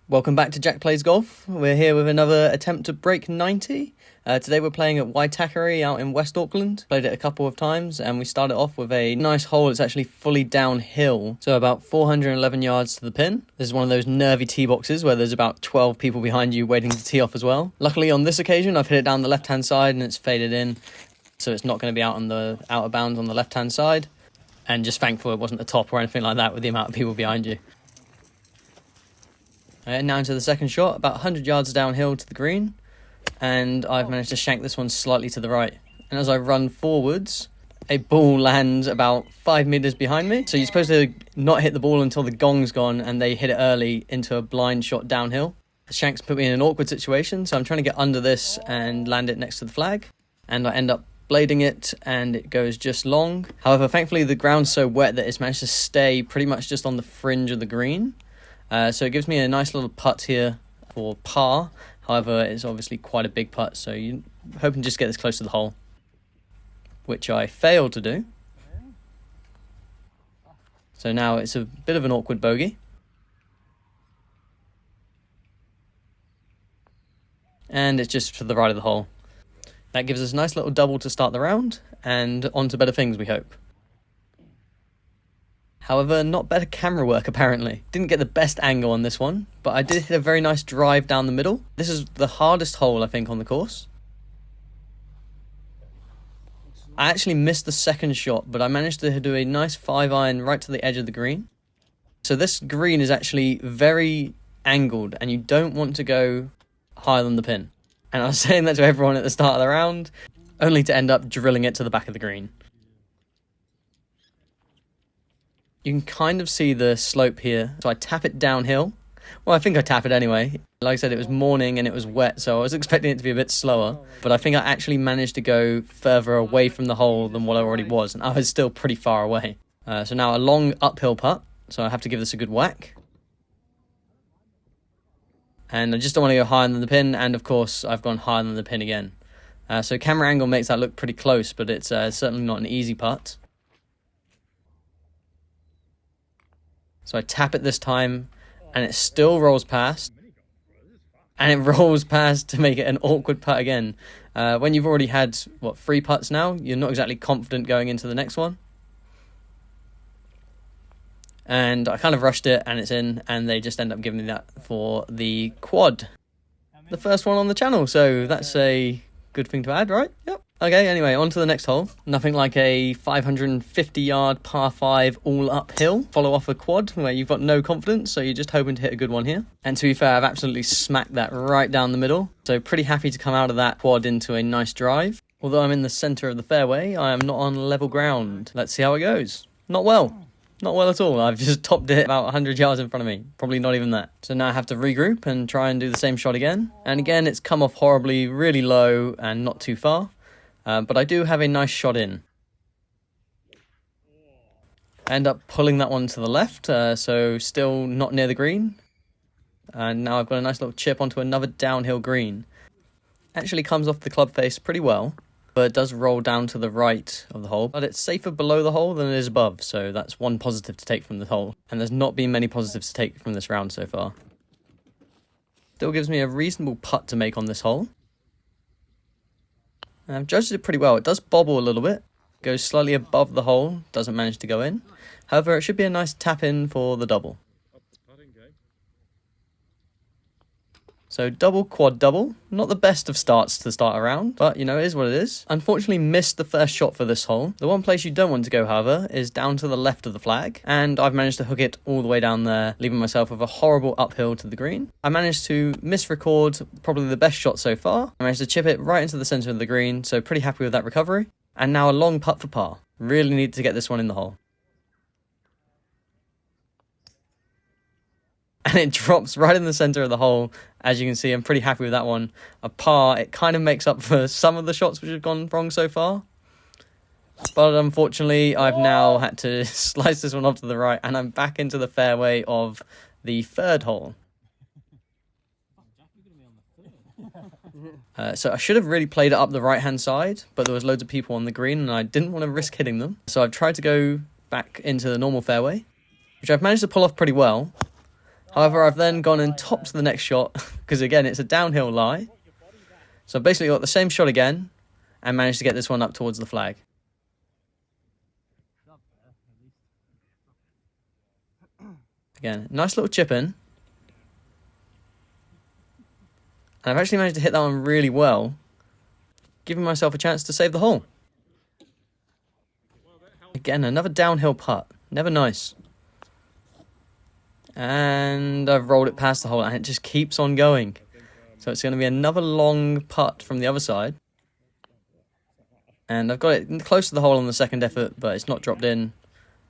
Welcome back to Jack Plays Golf. We're here with another attempt to break 90. Today we're playing at Waitakere out in West Auckland. Played it a couple of times and we started off with a nice hole. It's actually fully downhill, so about 411 yards to the pin. This is one of those nervy tee boxes where there's about 12 people behind you waiting to tee off as well. Luckily on this occasion I've hit it down the left hand side and it's faded in, so it's not going to be out on the out of bounds on the left hand side. And just thankful it wasn't a top or anything like that with the amount of people behind you. Now into the second shot, about 100 yards downhill to the green, and I've managed to shank this one slightly to the right. And as I run forwards, a ball lands about 5 meters behind me. So you're supposed to not hit the ball until the gong's gone, and they hit it early into a blind shot downhill. The shanks put me in an awkward situation, so I'm trying to get under this and land it next to the flag, and I end up blading it and it goes just long. However, thankfully the ground's so wet that it's managed to stay pretty much just on the fringe of the green. So it gives me a nice little putt here for par. However, it's obviously quite a big putt, so you're hoping to just get this close to the hole, which I failed to do. So now it's a bit of an awkward bogey. And it's just to the right of the hole. That gives us a nice little double to start the round, and on to better things, we hope. However, not better camera work apparently. Didn't get the best angle on this one, but I did hit a very nice drive down the middle. This is the hardest hole, I think, on the course. I actually missed the second shot, but I managed to do a nice 5-iron right to the edge of the green. So this green is actually very angled, and you don't want to go higher than the pin. And I was saying that to everyone at the start of the round, only to end up drilling it to the back of the green. You can kind of see the slope here, so I tap it downhill. Well, I think I tap it anyway. Like I said, it was morning and it was wet, so I was expecting it to be a bit slower. But I think I actually managed to go further away from the hole than what I already was, and I was still pretty far away. So now a long uphill putt, so I have to give this a good whack. And I just don't want to go higher than the pin, and of course I've gone higher than the pin again. So camera angle makes that look pretty close, but it's certainly not an easy putt. So I tap it this time, and it still rolls past. And it rolls past to make it an awkward putt again. When you've already had, 3 putts now, you're not exactly confident going into the next one. And I kind of rushed it, and it's in, and they just end up giving me that for the quad. The first one on the channel, so that's a good thing to add, right? Yep. Okay, anyway, on to the next hole. Nothing like a 550-yard par 5 all uphill. Follow off a quad where you've got no confidence, so you're just hoping to hit a good one here. And to be fair, I've absolutely smacked that right down the middle. So pretty happy to come out of that quad into a nice drive. Although I'm in the centre of the fairway, I am not on level ground. Let's see how it goes. Not well. Not well at all. I've just topped it about 100 yards in front of me. Probably not even that. So now I have to regroup and try and do the same shot again. And again, it's come off horribly, really low and not too far. But I do have a nice shot in. I end up pulling that one to the left, so still not near the green. And now I've got a nice little chip onto another downhill green. Actually comes off the club face pretty well, but it does roll down to the right of the hole. But it's safer below the hole than it is above, so that's one positive to take from the hole. And there's not been many positives to take from this round so far. Still gives me a reasonable putt to make on this hole. And I've judged it pretty well. It does bobble a little bit, goes slightly above the hole, doesn't manage to go in. However, it should be a nice tap in for the double. So double, quad, double. Not the best of starts to start a round, but you know, it is what it is. Unfortunately missed the first shot for this hole. The one place you don't want to go, however, is down to the left of the flag. And I've managed to hook it all the way down there, leaving myself with a horrible uphill to the green. I managed to misrecord probably the best shot so far. I managed to chip it right into the centre of the green, so pretty happy with that recovery. And now a long putt for par. Really need to get this one in the hole. And it drops right in the centre of the hole. As you can see, I'm pretty happy with that one. A par, it kind of makes up for some of the shots which have gone wrong so far. But unfortunately, I've now had to slice this one off to the right, and I'm back into the fairway of the third hole. So I should have really played it up the right-hand side, but there was loads of people on the green, and I didn't want to risk hitting them. So I've tried to go back into the normal fairway, which I've managed to pull off pretty well. However, I've then gone and topped the next shot, because again, it's a downhill lie. So I've basically got the same shot again, and managed to get this one up towards the flag. Again, nice little chip in. And I've actually managed to hit that one really well, giving myself a chance to save the hole. Again, another downhill putt. Never nice. And I've rolled it past the hole, and it just keeps on going. So it's going to be another long putt from the other side. And I've got it close to the hole on the second effort, but it's not dropped in.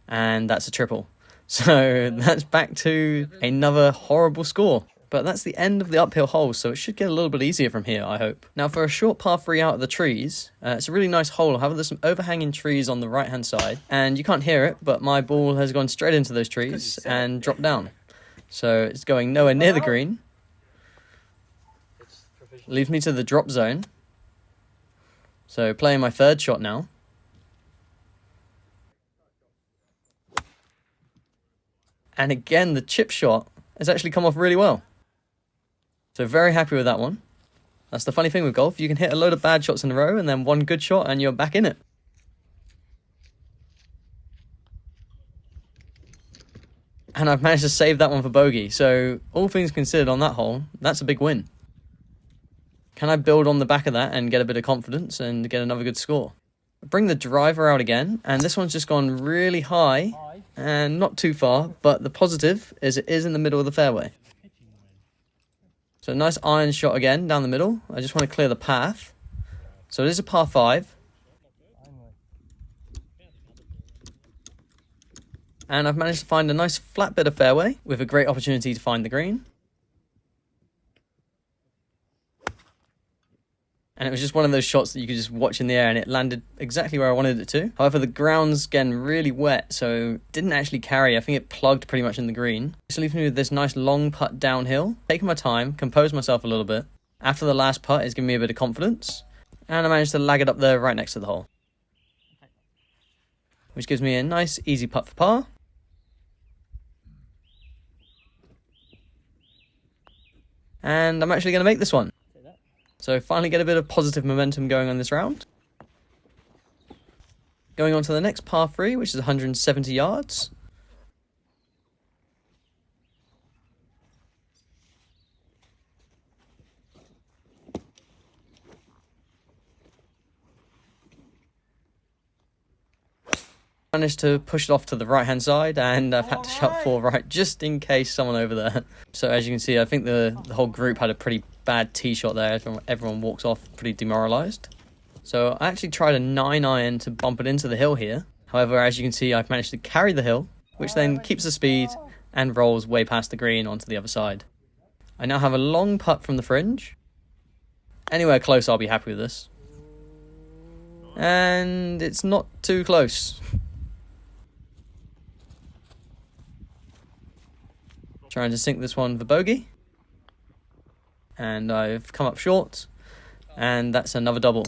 And that's a triple. So that's back to another horrible score. But that's the end of the uphill hole, so it should get a little bit easier from here, I hope. Now for a short par 3 out of the trees, it's a really nice hole. However, there's some overhanging trees on the right-hand side, and you can't hear it, but my ball has gone straight into those trees and dropped down. So it's going nowhere near the green. Leaves me to the drop zone. So playing my third shot now. And again, the chip shot has actually come off really well. So very happy with that one. That's the funny thing with golf. You can hit a load of bad shots in a row and then one good shot and you're back in it. And I've managed to save that one for bogey. So all things considered on that hole, that's a big win. Can I build on the back of that and get a bit of confidence and get another good score? Bring the driver out again, and this one's just gone really high and not too far, but the positive is it is in the middle of the fairway. So a nice iron shot again down the middle. I just want to clear the path. So it is a par 5. And I've managed to find a nice flat bit of fairway with a great opportunity to find the green. And it was just one of those shots that you could just watch in the air and it landed exactly where I wanted it to. However, the ground's getting really wet, so it didn't actually carry. I think it plugged pretty much in the green. This leaves me with this nice long putt downhill. Taking my time, compose myself a little bit. After the last putt, it's giving me a bit of confidence. And I managed to lag it up there right next to the hole. Which gives me a nice easy putt for par. And I'm actually going to make this one. So finally get a bit of positive momentum going on this round. Going on to the next par 3, which is 170 yards. Managed to push it off to the right hand side, and I've had to shut 4 right just in case someone over there. So as you can see, I think the whole group had a pretty bad tee shot there. Everyone walks off pretty demoralised. So I actually tried a 9-iron to bump it into the hill here. However, as you can see, I've managed to carry the hill, which then keeps the speed and rolls way past the green onto the other side. I now have a long putt from the fringe. Anywhere close, I'll be happy with this. And it's not too close. Trying to sink this one for bogey. And I've come up short. And that's another double.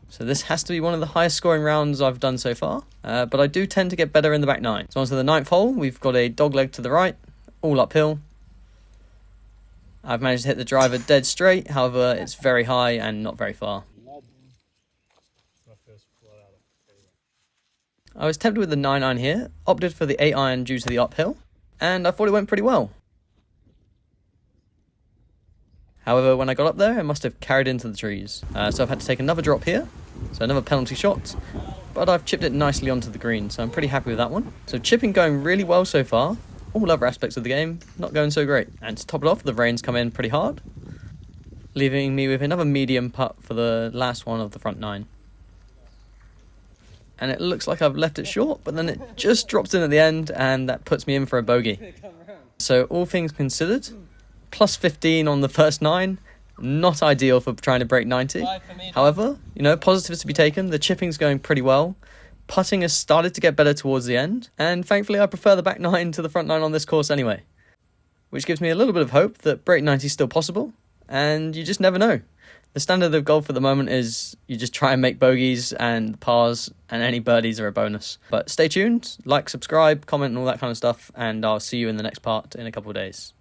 So this has to be one of the highest scoring rounds I've done so far. But I do tend to get better in the back 9. So on to the 9th hole. We've got a dogleg to the right. All uphill. I've managed to hit the driver dead straight. However, it's very high and not very far. I was tempted with the 9-iron here. Opted for the 8-iron due to the uphill. And I thought it went pretty well. However, when I got up there, it must have carried into the trees. So I've had to take another drop here. So another penalty shot. But I've chipped it nicely onto the green, so I'm pretty happy with that one. So chipping going really well so far. All other aspects of the game, not going so great. And to top it off, the rain's come in pretty hard. Leaving me with another medium putt for the last one of the front 9. And it looks like I've left it short, but then it just drops in at the end, and that puts me in for a bogey. So all things considered, plus 15 on the first 9, not ideal for trying to break 90. However, positives to be taken. The chipping's going pretty well. Putting has started to get better towards the end, and thankfully I prefer the back 9 to the front 9 on this course anyway. Which gives me a little bit of hope that break 90 is still possible, and you just never know. The standard of golf at the moment is you just try and make bogeys and pars, and any birdies are a bonus. But stay tuned, like, subscribe, comment and all that kind of stuff, and I'll see you in the next part in a couple of days.